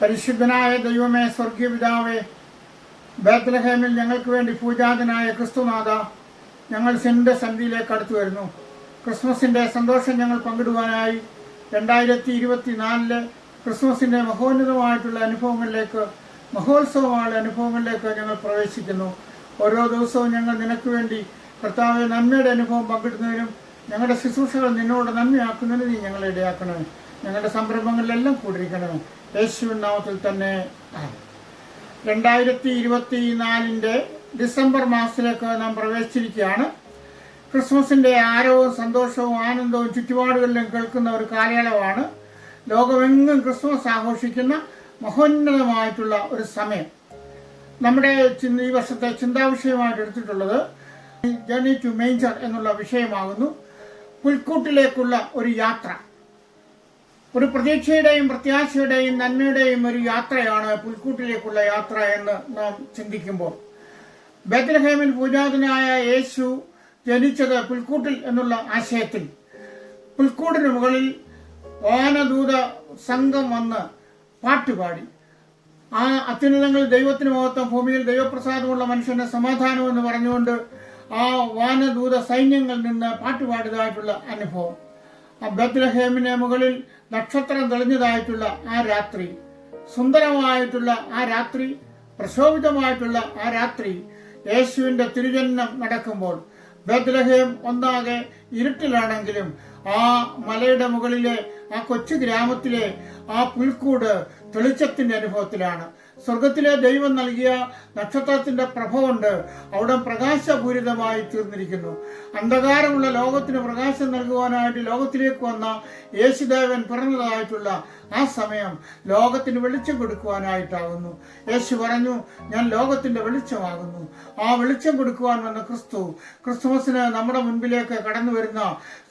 പരിശുദ്ധനായ ദൈവമേ, സ്വർഗീയ പിതാവേ, ബേത്ലഹേമിൽ ഞങ്ങൾക്ക് വേണ്ടി പൂജാതനായ ക്രിസ്തുനാഥ, ഞങ്ങൾ നിന്റെ സന്നിധിയിലേക്ക് അടുത്തു വരുന്നു. ക്രിസ്മസിൻ്റെ സന്തോഷം ഞങ്ങൾ പങ്കിടുവാനായി 2024 ക്രിസ്മസിൻ്റെ മഹോന്നതമായിട്ടുള്ള അനുഭവങ്ങളിലേക്ക്, മഹോത്സവമായ അനുഭവങ്ങളിലേക്ക് ഞങ്ങൾ പ്രവേശിക്കുന്നു. ഓരോ ദിവസവും ഞങ്ങൾ നിനക്ക് വേണ്ടി കർത്താവെ നന്മയുടെ അനുഭവം പങ്കിടുന്നതിനും ഞങ്ങളുടെ ശുശ്രൂഷകൾ നിന്നോട് നന്മയാക്കുന്നതിന് നീ ഞങ്ങളെ ഇടയാക്കണമേ. ഞങ്ങളുടെ സംരംഭങ്ങളിലെല്ലാം കൂടിയിരിക്കണമേ. യേശുവിൻ നാമത്തിൽ തന്നെ. 2024 ഡിസംബർ മാസത്തിലേക്ക് നാം പ്രവേശിച്ചിരിക്കുകയാണ്. ക്രിസ്മസിൻ്റെ ആരവവും സന്തോഷവും ആനന്ദവും ചുറ്റുപാടുകളിലും കേൾക്കുന്ന ഒരു കാലയളവാണ്. ലോകമെങ്ങും ക്രിസ്മസ് ആഘോഷിക്കുന്ന മഹോന്നതമായിട്ടുള്ള ഒരു സമയം. നമ്മുടെ ഈ വർഷത്തെ ചിന്താവിഷയമായിട്ട് എടുത്തിട്ടുള്ളത് ജേർണി ടു മേഞ്ചർ എന്നുള്ള വിഷയമാകുന്നു. പുൽക്കൂട്ടിലേക്കുള്ള ഒരു യാത്ര. ഒരു പ്രതീക്ഷയുടെയും പ്രത്യാശയുടെയും നന്മയുടെയും ഒരു യാത്രയാണ് പുൽക്കൂട്ടിലേക്കുള്ള യാത്ര എന്ന് നാം ചിന്തിക്കുമ്പോൾ, ബേത്ലഹേമിൽ പൂജാതനായ യേശു ജനിച്ചത് പുൽക്കൂട്ടിൽ എന്നുള്ള ആശയത്തിൽ, പുൽക്കൂടിന് മുകളിൽ വാനദൂത സംഘം വന്ന് പാട്ടുപാടി, ആ അത്യുന്നതങ്ങളിൽ ദൈവത്തിന് മഹത്വം, ഭൂമിയിൽ ദൈവപ്രസാദമുള്ള മനുഷ്യന്റെ സമാധാനം എന്ന് പറഞ്ഞുകൊണ്ട് ആ വാനദൂത സൈന്യങ്ങളിൽ നിന്ന് പാട്ടുപാടിയതായിട്ടുള്ള അനുഭവം. ആ ബേത്ലഹേമിന് മുകളിൽ നക്ഷത്രം തെളിഞ്ഞതായിട്ടുള്ള ആ രാത്രി, സുന്ദരമായിട്ടുള്ള ആ രാത്രി, പ്രശോഭിതമായിട്ടുള്ള ആ രാത്രി, യേശുവിന്റെ തിരുജന്മം നടക്കുമ്പോൾ ബേത്ലഹേം ഒന്നാകെ ഇരുട്ടിലാണെങ്കിലും ആ മലയുടെ മുകളിലെ ആ കൊച്ചു ഗ്രാമത്തിലെ ആ പുൽക്കൂട് തെളിച്ചത്തിന്റെ അനുഭവത്തിലാണ്. സ്വർഗത്തിലെ ദൈവം നൽകിയ നക്ഷത്രത്തിന്റെ പ്രഭ കൊണ്ട് അവിടെ പ്രകാശപൂരിതമായി തീർന്നിരിക്കുന്നു. അന്ധകാരമുള്ള ലോകത്തിന് പ്രകാശം നൽകുവാനായിട്ട് ലോകത്തിലേക്ക് വന്ന യേശുദേവൻ പിറന്നതായിട്ടുള്ള ആ സമയം ലോകത്തിന് വെളിച്ചം കൊടുക്കുവാനായിട്ടാകുന്നു. യേശു പറഞ്ഞു, ഞാൻ ലോകത്തിന്റെ വെളിച്ചമാകുന്നു. ആ വെളിച്ചം കൊടുക്കുവാൻ വന്ന ക്രിസ്തുമസിന് നമ്മുടെ മുൻപിലേക്ക് കടന്നു വരുന്ന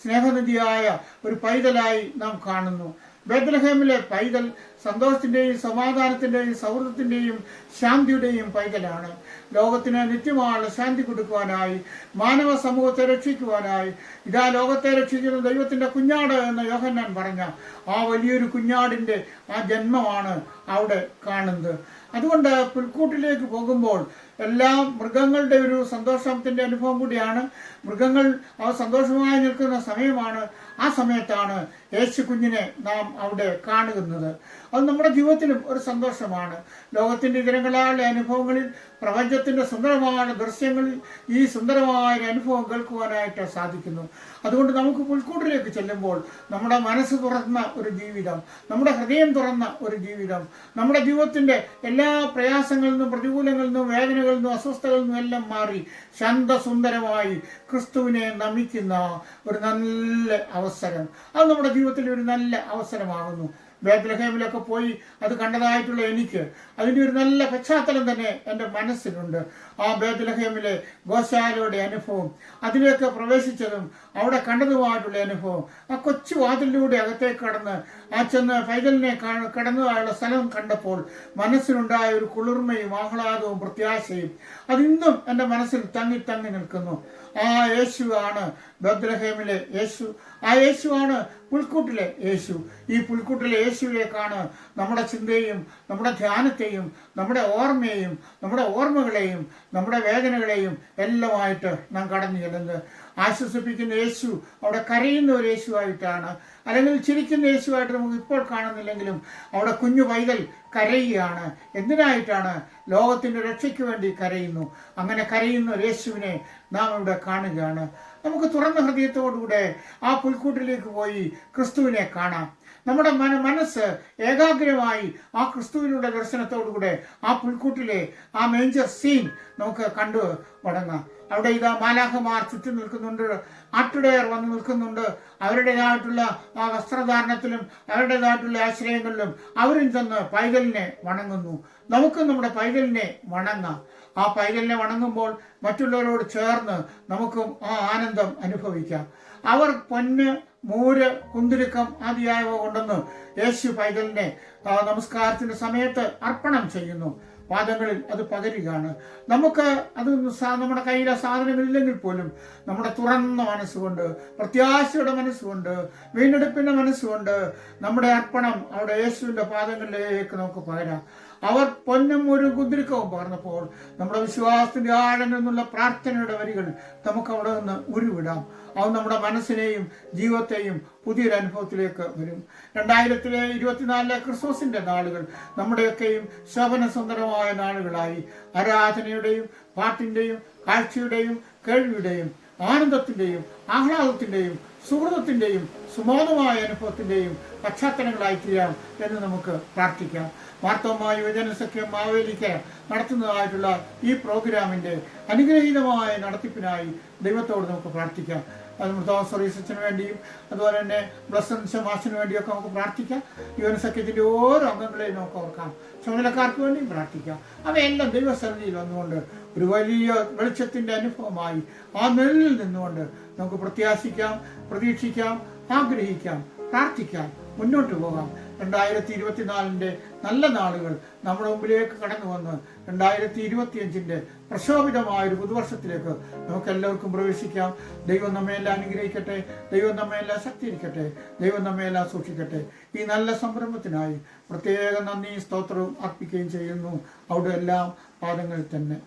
സ്നേഹനിധിയായ ഒരു പൈതലായി നാം കാണുന്നു. ബേത്ലഹേമിലെ പൈതൽ സന്തോഷത്തിന്റെയും സമാധാനത്തിന്റെയും സൗഹൃദത്തിന്റെയും ശാന്തിയുടെയും പൈതലാണ്. ലോകത്തിന് നിത്യമായ ശാന്തി കൊടുക്കുവാനായി, മാനവ സമൂഹത്തെ രക്ഷിക്കുവാനായി, ഇതാ ലോകത്തെ രക്ഷിക്കുന്ന ദൈവത്തിന്റെ കുഞ്ഞാട് എന്ന് യോഹന്നാൻ പറഞ്ഞ ആ വലിയൊരു കുഞ്ഞാടിന്റെ ആ ജന്മമാണ് അവിടെ കാണുന്നത്. അതുകൊണ്ട് പുൽക്കൂട്ടിലേക്ക് പോകുമ്പോൾ എല്ലാം മൃഗങ്ങളുടെ ഒരു സന്തോഷത്തിന്റെ അനുഭവം കൂടിയാണ്. മൃഗങ്ങൾ സന്തോഷമായി നിൽക്കുന്ന സമയമാണ്. ആ സമയത്താണ് യേശു കുഞ്ഞിനെ നാം അവിടെ കാണുന്നത്. അത് നമ്മുടെ ജീവിതത്തിലും ഒരു സന്തോഷമാണ്. ലോകത്തിന്റെ ഇതരങ്ങളായ അനുഭവങ്ങളിൽ, പ്രപഞ്ചത്തിന്റെ സുന്ദരമായ ദൃശ്യങ്ങളിൽ ഈ സുന്ദരമായ അനുഭവം കേൾക്കുവാനായിട്ട് സാധിക്കുന്നു. അതുകൊണ്ട് നമുക്ക് പുൽക്കൂട്ടിലേക്ക് ചെല്ലുമ്പോൾ നമ്മുടെ മനസ്സ് തുറന്ന ഒരു ജീവിതം, നമ്മുടെ ഹൃദയം തുറന്ന ഒരു ജീവിതം, നമ്മുടെ ജീവിതത്തിന്റെ എല്ലാ പ്രയാസങ്ങളിൽ നിന്നും പ്രതികൂലങ്ങളിൽ നിന്നും വേദനകളിൽ നിന്നും അസ്വസ്ഥകളിൽ നിന്നും എല്ലാം മാറി ശാന്തസുന്ദരമായി ക്രിസ്തുവിനെ നമിക്കുന്ന ഒരു നല്ല അവസരം, അത് നമ്മുടെ ജീവിതത്തിൽ ഒരു നല്ല അവസരമാകുന്നു. ബേത്ലഹേമിലൊക്കെ പോയി അത് കണ്ടതായിട്ടുള്ള എനിക്ക് അതിൻ്റെ ഒരു നല്ല പശ്ചാത്തലം തന്നെ എൻ്റെ മനസ്സിലുണ്ട്. ആ ബേത്ലഹേമിലെ ഗോശാലയുടെ അനുഭവം, അതിലേക്ക് പ്രവേശിച്ചതും അവിടെ കണ്ടതുമായിട്ടുള്ള അനുഭവം, ആ കൊച്ചു വാതിലിലൂടെ അകത്തേക്ക് കടന്ന് ആ ചെന്ന് പൈതലിനെ കടന്നതായുള്ള സ്ഥലം കണ്ടപ്പോൾ മനസ്സിലുണ്ടായ ഒരു കുളിർമയും ആഹ്ലാദവും പ്രത്യാശയും അതിന്നും എൻ്റെ മനസ്സിൽ തങ്ങി തങ്ങി നിൽക്കുന്നു. ആ യേശുവാണ് ബേത്ലഹേമിലെ യേശു. ആ യേശുവാണ് പുൽക്കൂട്ടിലെ യേശു. ഈ പുൽക്കൂട്ടിലെ യേശുവിലേക്കാണ് നമ്മുടെ ചിന്തയും നമ്മുടെ ധ്യാനത്തെയും നമ്മുടെ ഓർമ്മയെയും നമ്മുടെ ഓർമ്മകളെയും നമ്മുടെ വേദനകളെയും എല്ലാമായിട്ട് നാം കടന്നു ചെല്ലുന്നത്. ആശ്വസിപ്പിക്കുന്ന യേശു അവിടെ കരയുന്ന ഒരു യേശുവായിട്ടാണ്, അല്ലെങ്കിൽ ചിരിക്കുന്ന യേശുവായിട്ട് നമുക്ക് ഇപ്പോൾ കാണുന്നില്ലെങ്കിലും അവിടെ കുഞ്ഞു പൈതൽ കരയുകയാണ്. എന്തിനായിട്ടാണ്? ലോകത്തിൻ്റെ രക്ഷയ്ക്ക് വേണ്ടി കരയുന്നു. അങ്ങനെ കരയുന്ന യേശുവിനെ നാം ഇവിടെ കാണുകയാണ്. നമുക്ക് തുറന്ന ഹൃദയത്തോടുകൂടെ ആ പുൽക്കൂട്ടിലേക്ക് പോയി ക്രിസ്തുവിനെ കാണാം. നമ്മുടെ മനസ്സ് ഏകാഗ്രമായി ആ ക്രിസ്തുവിനുള്ള ദർശനത്തോടുകൂടെ ആ പുൽക്കൂട്ടിലെ ആ മേജർ സീൻ നമുക്ക് കണ്ടു മടങ്ങാം. അവിടെ ഇതാ മാലാഖമാർ ചുറ്റും നിൽക്കുന്നുണ്ട്, ആട്ടിടയർ വന്ന് നിൽക്കുന്നുണ്ട്. അവരുടേതായിട്ടുള്ള ആ വസ്ത്രധാരണത്തിലും അവരുടേതായിട്ടുള്ള ആശ്രയങ്ങളിലും അവരും ചെന്ന് പൈതലിനെ വണങ്ങുന്നു. നമുക്കും നമ്മുടെ പൈതലിനെ വണങ്ങാം. ആ പൈതലിനെ വണങ്ങുമ്പോൾ മറ്റുള്ളവരോട് ചേർന്ന് നമുക്കും ആ ആനന്ദം അനുഭവിക്കാം. അവർ പൊന്ന്, മൂര്, കുന്തിരുക്കം ആദിയായവ കൊണ്ടെന്ന് യേശു പൈതലിനെ നമസ്കാരത്തിന്റെ സമയത്ത് അർപ്പണം ചെയ്യുന്നു. പാദങ്ങളിൽ അത് പകരുകയാണ്. നമുക്ക് അത് നമ്മുടെ കയ്യിലെ സാധനങ്ങളില്ലെങ്കിൽ പോലും നമ്മുടെ തുറന്ന മനസ്സുകൊണ്ട്, പ്രത്യാശയുടെ മനസ്സുകൊണ്ട്, വീണ്ടെടുപ്പിന്റെ മനസ്സുകൊണ്ട് നമ്മുടെ അർപ്പണം അവിടെ യേശുവിൻ്റെ പാദങ്ങളിലേക്ക് നമുക്ക് പകരാം. അവർ പൊന്നും ഒരു കുതിരിക്കവും പകർന്നപ്പോൾ നമ്മുടെ വിശ്വാസത്തിന്റെ ആഴങ്ങളിൽ നിന്നുള്ള പ്രാർത്ഥനയുടെ വരികൾ നമുക്ക് അവിടെ നിന്ന് ഉരുവിടാം. നമ്മുടെ മനസ്സിനെയും ജീവിതത്തെയും പുതിയൊരു അനുഭവത്തിലേക്ക് വരും. 2024 ക്രിസ്മസിന്റെ നാളുകൾ നമ്മുടെയൊക്കെയും ശോഭനസുന്ദരമായ നാളുകളായി ആരാധനയുടെയും പാട്ടിന്റെയും കാഴ്ചയുടെയും കേൾവിയുടെയും ആനന്ദത്തിന്റെയും ആഹ്ലാദത്തിന്റെയും സുഹൃതത്തിന്റെയും സുമോദമായ അനുഭവത്തിന്റെയും പശ്ചാത്തലങ്ങളായി തീരാം എന്ന് നമുക്ക് പ്രാർത്ഥിക്കാം. മാർത്തോമാ യുവജനസഖ്യം മാവേലിക്ക് നടത്തുന്നതായിട്ടുള്ള ഈ പ്രോഗ്രാമിന്റെ അനുഗ്രഹീതമായ നടത്തിപ്പിനായി ദൈവത്തോട് നമുക്ക് പ്രാർത്ഥിക്കാം. അത് തോമസ് റീസച്ചിന് വേണ്ടിയും അതുപോലെ തന്നെ ബ്ലസ്സൻ ശമാസിന് വേണ്ടിയൊക്കെ നമുക്ക് പ്രാർത്ഥിക്കാം. യുവനസഖ്യത്തിന്റെ ഓരോ അംഗങ്ങളെയും നമുക്ക് ഓർക്കാം. ചുമതലക്കാർക്ക് വേണ്ടിയും പ്രാർത്ഥിക്കാം. അവയെല്ലാം ദൈവസന്നിധിയിൽ വന്നുകൊണ്ട് ഒരു വലിയ വെളിച്ചത്തിന്റെ അനുഭവമായി ആ നിഴലിൽ നിന്നുകൊണ്ട് നമുക്ക് പ്രത്യാശിക്കാം, പ്രതീക്ഷിക്കാം, ആഗ്രഹിക്കാം, പ്രാർത്ഥിക്കാം, മുന്നോട്ട് പോകാം. 2024 നല്ല നാളുകൾ നമ്മുടെ മുമ്പിലേക്ക് കടന്നു വന്ന് 2025 പ്രശോഭിതമായ ഒരു പുതുവർഷത്തിലേക്ക് നമുക്ക് എല്ലാവർക്കും പ്രവേശിക്കാം. ദൈവം നമ്മയെല്ലാം അനുഗ്രഹിക്കട്ടെ. ദൈവം നമ്മയെല്ലാം ശക്തീകരിക്കട്ടെ. ദൈവം നമ്മയെല്ലാം സൂക്ഷിക്കട്ടെ. ഈ നല്ല സംരംഭത്തിനായി പ്രത്യേക നന്ദി സ്തോത്രവും അർപ്പിക്കുകയും ചെയ്യുന്നു. അവിടെ എല്ലാം പാദങ്ങളിൽ തന്നെ.